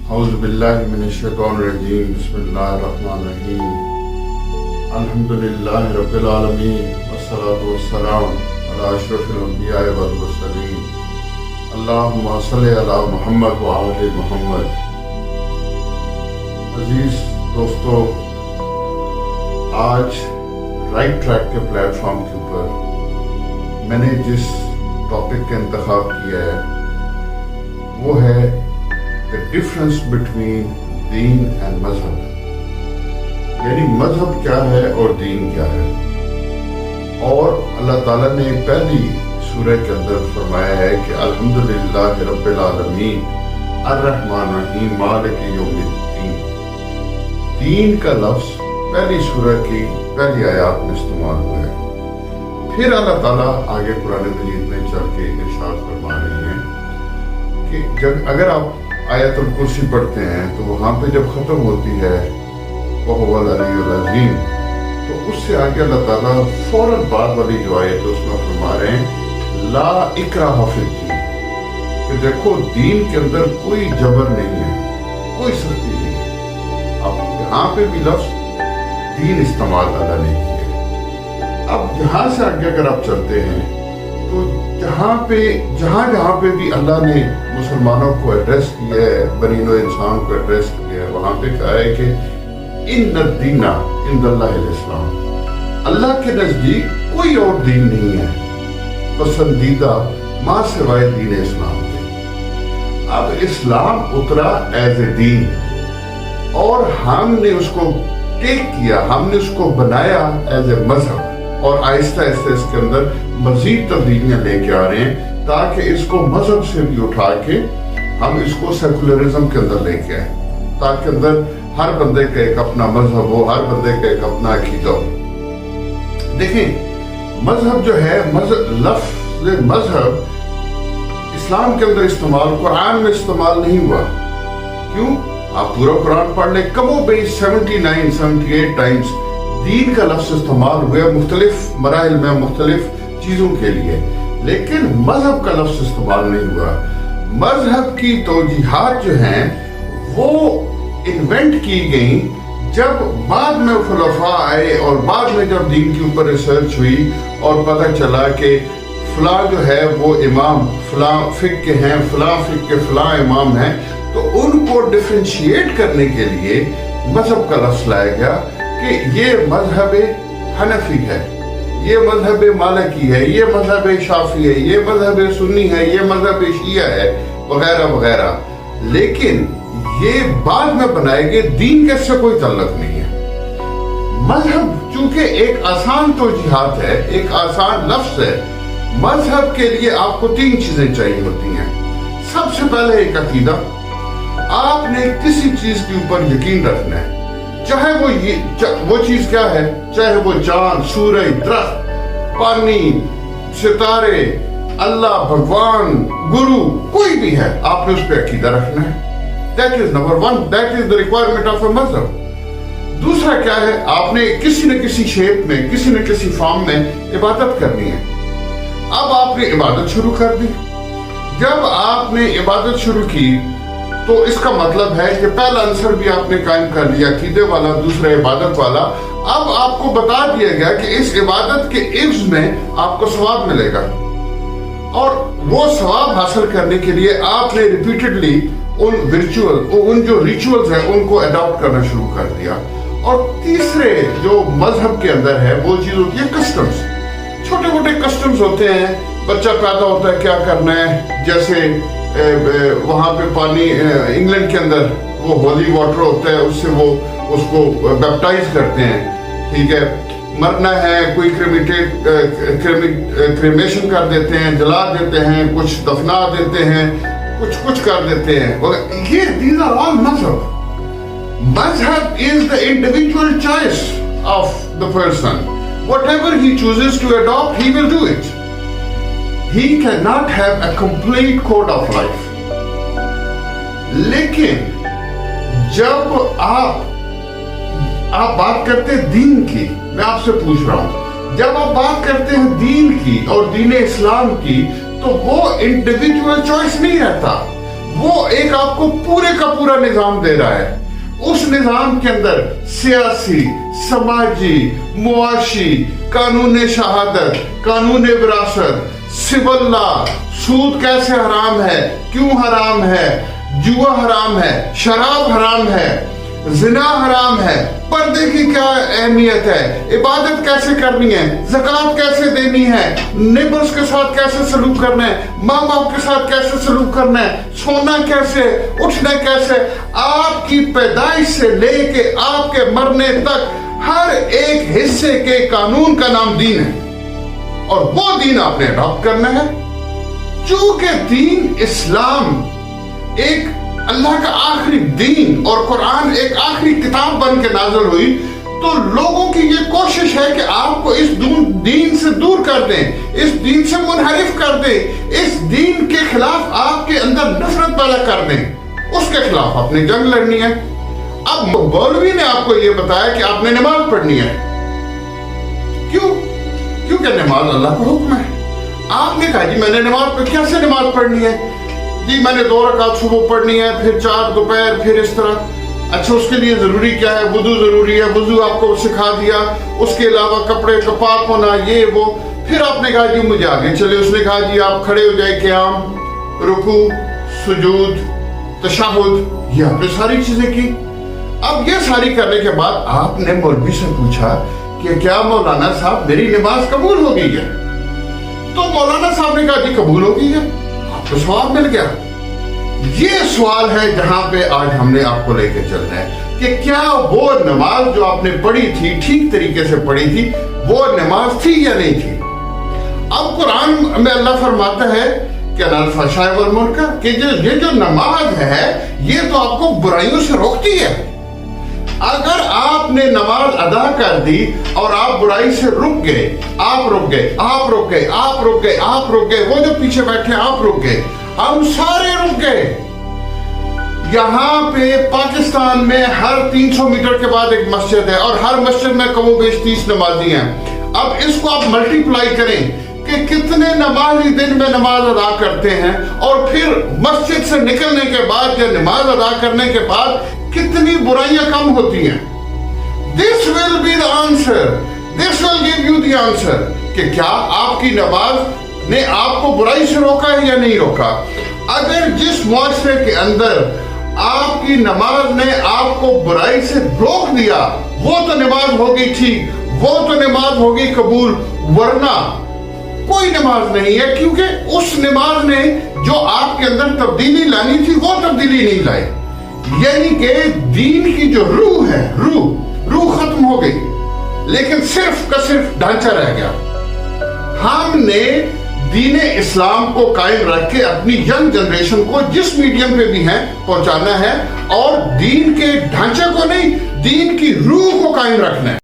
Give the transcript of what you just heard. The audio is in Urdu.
أعوذ بالله من الشيطان الرجيم بسم الله الرحمن الرحيم الحمد لله رب العالمين والصلاة والسلام على أشرف الأنبياء والمرسلين اللهم صل على محمد وعلى محمد. عزیز دوستو، آج رائٹ ٹریک کے پلیٹ فارم کے اوپر میں نے جس ٹاپک کا انتخاب کیا ہے وہ ہے the difference between then and مذہب، یعنی مذہب کیا ہے اور دین کیا ہے. اور اللہ تعالیٰ نے پہلی سورہ کے اندر فرمایا ہے کہ الحمدللہ رب العالمین الرحمن الرحیم مالک یوم الدین. دین کا لفظ پہلی سورہ کی پہلی آیات میں استعمال ہوا ہے. پھر اللہ تعالیٰ آگے قرآن مجید میں چل کے ارشاد فرما رہے ہیں کہ اگر آپ آیت الکرسی پڑھتے ہیں تو وہاں پہ جب ختم ہوتی ہے وَهُوَ الْعَلِيُّ الْعَظِيمُ، تو اس سے آگے اللہ تعالیٰ فوراً بعد والی جو آیت ہے اس میں فرما رہے ہیں لا اکراہ فی الدین، کہ دیکھو دین کے اندر کوئی جبر نہیں ہے، کوئی سختی نہیں ہے. اب یہاں پہ بھی لفظ دین استعمال اللہ نے کیا. اب یہاں سے آگے اگر آپ چلتے ہیں تو جہاں پہ بھی اللہ نے مسلمانوں کو ایڈریس کیا ہے، بنی نوع انسان کو ایڈریس کیا ہے، وہاں پہ کہا ہے کہ ان الدین عند اللہ الاسلام، اللہ کے نزدیک کوئی اور دین نہیں ہے پسندیدہ ماں سوائے دین اسلام کے. اب اسلام اترا ایز اے دین اور ہم نے اس کو ٹیک کیا، ہم نے اس کو بنایا ایز اے مذہب، اور آہستہ آہستہ اس کے اندر مزید تبدیلیاں لے کے آ رہے ہیں تاکہ اس کو مذہب سے بھی اٹھا کے ہم اس کو سیکولرزم کے اندر لے کے آئیں، تاکہ اندر ہر بندے کا ایک اپنا مذہب ہو، ہر بندے کا ایک اپنا عقیدہ ہو. دیکھیں مذہب جو ہے، لفظ مذہب اسلام کے اندر استعمال، قرآن میں استعمال نہیں ہوا. کیوں؟ آپ پورا قرآن پڑھ لیں، کم و بیش 78 ٹائمز دین کا لفظ استعمال ہوئے مختلف مراحل میں مختلف چیزوں کے لیے، لیکن مذہب کا لفظ استعمال نہیں ہوا. مذہب کی توجیہات جو ہیں وہ انوینٹ کی گئیں جب بعد میں خلفاء آئے، اور بعد میں جب دین کے اوپر ریسرچ ہوئی اور پتہ چلا کہ فلاں جو ہے وہ امام فلاں فقہ کے ہیں، فلاں فقہ کے فلاں امام ہیں، تو ان کو ڈفرینشیٹ کرنے کے لیے مذہب کا لفظ لایا گیا کہ یہ مذہب حنفی ہے، یہ مذہب مالکی ہے، یہ مذہب شافعی ہے، یہ مذہب سنی ہے، یہ مذہب شیعہ ہے، وغیرہ وغیرہ. لیکن یہ بعد میں بنائے گئے، دین کے سے کوئی تعلق نہیں ہے. مذہب چونکہ ایک آسان توجیہات ہے، ایک آسان لفظ ہے. مذہب کے لیے آپ کو 3 چیزیں چاہیے ہوتی ہیں. سب سے پہلے ایک عقیدہ، آپ نے کسی چیز کے اوپر یقین رکھنا ہے، چاہے وہ چیز کیا ہے، چاہے وہ چاند، سورج، درخت، پانی، ستارے، اللہ، بھگوان، گرو، کوئی بھی ہے، آپ نے اس پہ عقیدہ رکھنا ہے. That is number one. That is the requirement of a مذہب. دوسرا کیا ہے، آپ نے کسی نہ کسی شیپ میں، کسی نہ کسی فارم میں عبادت کرنی ہے. اب آپ نے عبادت شروع کر دی. جب آپ نے عبادت شروع کی تو اس کا مطلب ہے کہ پہلا عنصر بھی آپ نے قائم کر لیا، عقیدے والا، دوسرا عبادت والا. اب آپ کو بتا دیا گیا کہ اس عبادت کے عوض میں آپ کو ثواب ملے گا، اور وہ ثواب حاصل کرنے کے لیے آپ نے ریپیٹڈلی ان جو ریچولز ہیں ان کو اڈاپٹ کرنا شروع کر دیا. اور تیسرے جو مذہب کے اندر ہے وہ چیز ہوتی ہے کسٹمز. چھوٹے موٹے کسٹمز ہوتے ہیں، بچہ پیدا ہوتا ہے کیا کرنا ہے، جیسے وہاں پہ پانی انگلینڈ کے اندر وہ ہولی واٹر ہوتا ہے، اس سے وہ اس کو بیپٹائز کرتے ہیں، ٹھیک ہے. مرنا ہے کوئی کریمیشن کر دیتے ہیں، جلا دیتے ہیں، کچھ دفنا دیتے ہیں، کچھ کر دیتے ہیں. یہ these are all مذہب. مذہب is the individual choice of the person. Whatever he chooses to adopt, he will do it. He cannot have a complete code of life. لیکن جب آپ بات کرتے ہیں دین کی، میں آپ سے پوچھ رہا ہوں، جب آپ بات کرتے ہیں دین کی اور دین اسلام کی، تو وہ انڈیویجول چوائس نہیں رہتا، وہ ایک آپ کو پورے کا پورا نظام دے رہا ہے. اس نظام کے اندر سیاسی، سماجی، معاشی، قانون شہادت، قانون وراثت، سول لا، سود کیسے حرام ہے، کیوں حرام ہے، جوا حرام ہے، شراب حرام ہے، زنا حرام ہے، پردے کی کیا اہمیت ہے، عبادت کیسے کرنی ہے، زکوٰۃ کیسے دینی ہے، نیبرز کے ساتھ کیسے سلوک کرنا ہے، ماں باپ کے ساتھ کیسے سلوک کرنا ہے، سونا کیسے، اٹھنا کیسے. آپ کی پیدائش سے لے کے آپ کے مرنے تک ہر ایک حصے کے قانون کا نام دین ہے، اور وہ دین آپ نے اڈاپٹ کرنا ہے. چونکہ دین اسلام ایک اللہ کا آخری دین اور قرآن ایک آخری کتاب بن کے نازل ہوئی، تو لوگوں کی یہ کوشش ہے کہ آپ کو اس دین سے دور کر دیں، اس دین سے منحرف کر دیں، اس دین کے خلاف آپ کے اندر نفرت پیدا کر دیں. اس کے خلاف آپ نے جنگ لڑنی ہے. اب مولوی نے آپ کو یہ بتایا کہ آپ نے نماز پڑھنی ہے. کیوں؟ کیونکہ نماز اللہ کا حکم ہے. آپ نے کہا جی میں نے نماز کیسے نماز پڑھنی ہے؟ جی میں نے 2 رکعت صبح پڑھنی ہے، پھر 4 دوپہر، پھر اس طرح. اچھا اس کے لیے ضروری کیا ہے؟ وضو ضروری ہے، وضو آپ کو سکھا دیا. اس کے علاوہ کپڑے کا پاک ہونا، یہ وہ. پھر آپ نے کہا جی مجھے آگے چلے. اس نے کہا جی آپ کھڑے ہو جائے، قیام، رکوع، سجود، تشہد، یہ آپ نے ساری چیزیں کی. اب یہ ساری کرنے کے بعد آپ نے مولوی سے پوچھا کہ کیا مولانا صاحب میری نماز قبول ہو گئی ہے؟ تو مولانا صاحب نے کہا جی قبول ہو گئی ہے. آپ کو ثواب مل گیا. یہ سوال ہے جہاں پہ آج ہم نے آپ کو لے کے چلنا ہے کہ کیا وہ نماز جو آپ نے پڑھی تھی ٹھیک طریقے سے پڑھی تھی، وہ نماز تھی یا نہیں تھی. اب قرآن میں اللہ فرماتا ہے کہ الفحشاء والمنکر، کہ یہ جو نماز ہے یہ تو آپ کو برائیوں سے روکتی ہے. اگر آپ نے نماز ادا کر دی اور آپ برائی سے رک گئے، آپ رک گئے، آپ رک گئے، آپ رک گئے، آپ رک گئے، وہ جو پیچھے بیٹھے آپ رک گئے، ہم سارے رک گئے. یہاں پہ پاکستان میں ہر 300 میٹر کے بعد ایک مسجد ہے، اور ہر مسجد میں کم و بیش 30 نمازی ہیں. اب اس کو آپ ملٹی پلائی کریں کہ کتنے نمازی دن میں نماز ادا کرتے ہیں، اور پھر مسجد سے نکلنے کے بعد یا نماز ادا کرنے کے بعد کتنی برائیاں کم ہوتی ہیں. This will be the answer. This will give you the answer. کہ کیا آپ کی نماز نے آپ کو برائی سے روکا ہے یا نہیں روکا. اگر جس معاشرے کے اندر آپ کی نماز نے آپ کو برائی سے روک دیا، وہ تو نماز ہوگی ٹھیک، وہ تو نماز ہوگی قبول. ورنہ کوئی نماز نہیں ہے، کیونکہ اس نماز نے جو آپ کے اندر تبدیلی لانی تھی وہ تبدیلی نہیں لائی. یعنی کہ دین کی جو روح ہے، روح ختم ہو گئی، لیکن صرف کا صرف ڈھانچہ رہ گیا. ہم نے دین اسلام کو قائم رکھ کے اپنی ینگ جنریشن کو جس میڈیم پہ بھی ہیں پہنچانا ہے، اور دین کے ڈھانچے کو نہیں، دین کی روح کو قائم رکھنا ہے.